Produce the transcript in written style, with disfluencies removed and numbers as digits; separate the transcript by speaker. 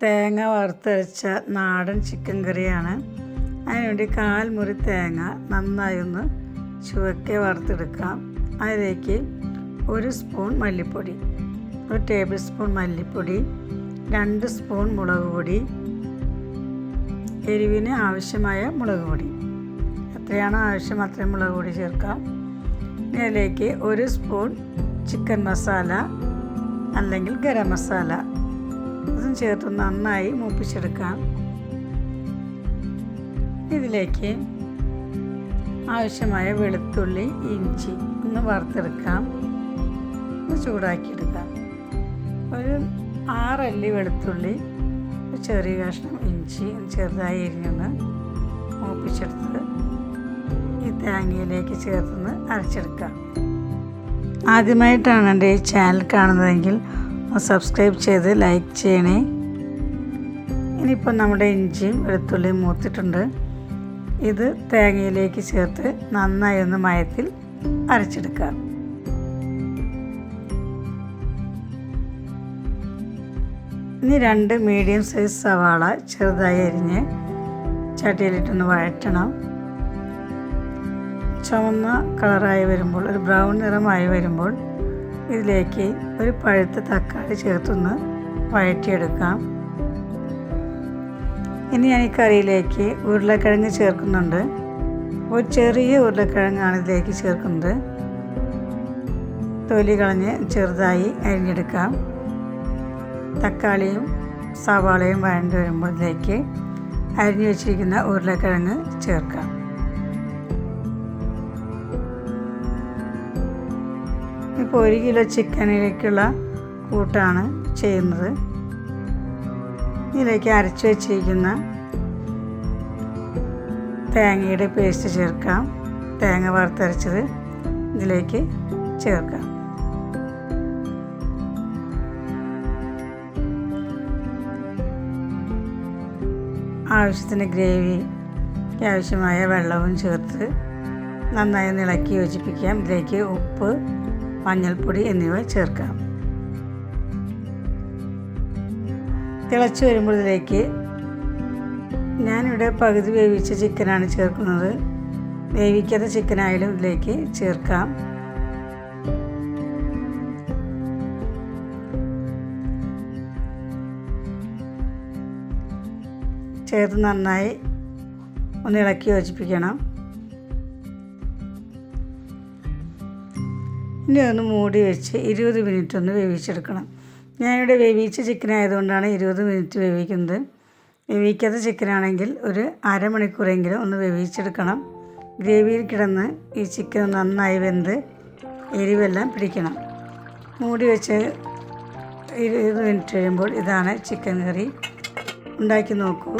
Speaker 1: തേങ്ങ വറുത്തരച്ച നാടൻ ചിക്കൻ കറിയാണ്. അതിനുവേണ്ടി 1/4 മുറി തേങ്ങ നന്നായി ഒന്ന് ചുവക്കെ വറുത്തെടുക്കാം. അതിലേക്ക് 1 സ്പൂൺ മല്ലിപ്പൊടി, 1 ടേബിൾ സ്പൂൺ മല്ലിപ്പൊടി, 2 സ്പൂൺ മുളക് പൊടി, എരിവിന് ആവശ്യമായ മുളക് പൊടി, എത്രയാണോ ആവശ്യം അത്രയും മുളക് പൊടി ചേർക്കാം. ഇതിലേക്ക് 1 സ്പൂൺ ചിക്കൻ മസാല അല്ലെങ്കിൽ ഗരം മസാല ഇതും ചേർത്ത് നന്നായി മൂപ്പിച്ചെടുക്കാം. ഇതിലേക്ക് ആവശ്യമായ വെളുത്തുള്ളി, ഇഞ്ചി ഒന്ന് വറുത്തെടുക്കാം, ഒന്ന് ചൂടാക്കിയെടുക്കാം. ഒരു 6 അല്ലി വെളുത്തുള്ളി, ചെറിയ കഷ്ണം ഇഞ്ചി ചെറുതായി എരിഞ്ഞൊന്ന് മൂപ്പിച്ചെടുത്ത് ഈ തേങ്ങയിലേക്ക് ചേർത്തൊന്ന് അരച്ചെടുക്കാം. ആദ്യമായിട്ടാണ് എൻ്റെ ഈ ചാനൽ കാണുന്നതെങ്കിൽ സബ്സ്ക്രൈബ് ചെയ്ത് ലൈക്ക് ചെയ്യണേ. ഇനിയിപ്പോൾ നമ്മുടെ ഇഞ്ചിയും വെളുത്തുള്ളിയും മൂത്തിട്ടുണ്ട്. ഇത് തേങ്ങയിലേക്ക് ചേർത്ത് നന്നായി ഒന്ന് മയത്തിൽ അരച്ചെടുക്കാം. ഇനി 2 മീഡിയം സൈസ് സവാള ചെറുതായി അരിഞ്ഞ് ചട്ടിയിലിട്ടൊന്ന് വഴറ്റണം. ചുവന്ന കളറായി വരുമ്പോൾ, ഒരു ബ്രൗൺ നിറമായി വരുമ്പോൾ ഇതിലേക്ക് ഒരു പഴുത്ത തക്കാളി ചേർത്തൊന്ന് വഴറ്റിയെടുക്കാം. ഇനി ഞാൻ ഈ കറിയിലേക്ക് ഉരുളക്കിഴങ്ങ് ചേർക്കുന്നുണ്ട്. ഒരു ചെറിയ ഉരുളക്കിഴങ്ങാണ് ഇതിലേക്ക് ചേർക്കുന്നത്. തൊലി കളഞ്ഞ് ചെറുതായി അരിഞ്ഞെടുക്കാം. തക്കാളിയും സവാളയും വഴണ്ടി വരുമ്പോൾ ഇതിലേക്ക് അരിഞ്ഞു വെച്ചിരിക്കുന്ന ഉരുളക്കിഴങ്ങ് ചേർക്കാം. ഇപ്പോൾ 1 കിലോ ചിക്കനിലേക്കുള്ള കൂട്ടാണ് ചെയ്യുന്നത്. ഇതിലേക്ക് അരച്ചു വെച്ചിരിക്കുന്ന തേങ്ങയുടെ പേസ്റ്റ് ചേർക്കാം. തേങ്ങ വറുത്തരച്ചത് ഇതിലേക്ക് ചേർക്കാം. ആവശ്യത്തിന് ഗ്രേവിക്ക് ആവശ്യമായ വെള്ളവും ചേർത്ത് നന്നായി ഇളക്കി യോജിപ്പിക്കാം. ഇതിലേക്ക് ഉപ്പ്, മഞ്ഞൾപ്പൊടി എന്നിവ ചേർക്കാം. തിളച്ച് വരുമ്പോൾ ഇതിലേക്ക് ഞാനിവിടെ പകുതി വേവിച്ച ചിക്കനാണ് ചേർക്കുന്നത്. വേവിക്കാത്ത ചിക്കനായാലും ഇതിലേക്ക് ചേർക്കാം. ചേർത്ത് നന്നായി ഒന്ന് ഇളക്കി യോജിപ്പിക്കണം. ഇനി ഒന്ന് മൂടി വെച്ച് 20 മിനിറ്റ് ഒന്ന് വേവിച്ചെടുക്കണം. ഞാനിവിടെ വേവിച്ച ചിക്കൻ ആയതുകൊണ്ടാണ് 20 മിനിറ്റ് വേവിക്കുന്നത്. വേവിക്കാത്ത ചിക്കനാണെങ്കിൽ ഒരു അരമണിക്കൂറെങ്കിലും ഒന്ന് വേവിച്ചെടുക്കണം. ഗ്രേവിയിൽ കിടന്ന് ഈ ചിക്കൻ നന്നായി വെന്ത് എരിവെല്ലാം പിടിക്കണം. മൂടി വെച്ച് 20 മിനിറ്റ് കഴിയുമ്പോൾ ഇതാണ് ചിക്കൻ കറി. ഉണ്ടാക്കി നോക്കൂ.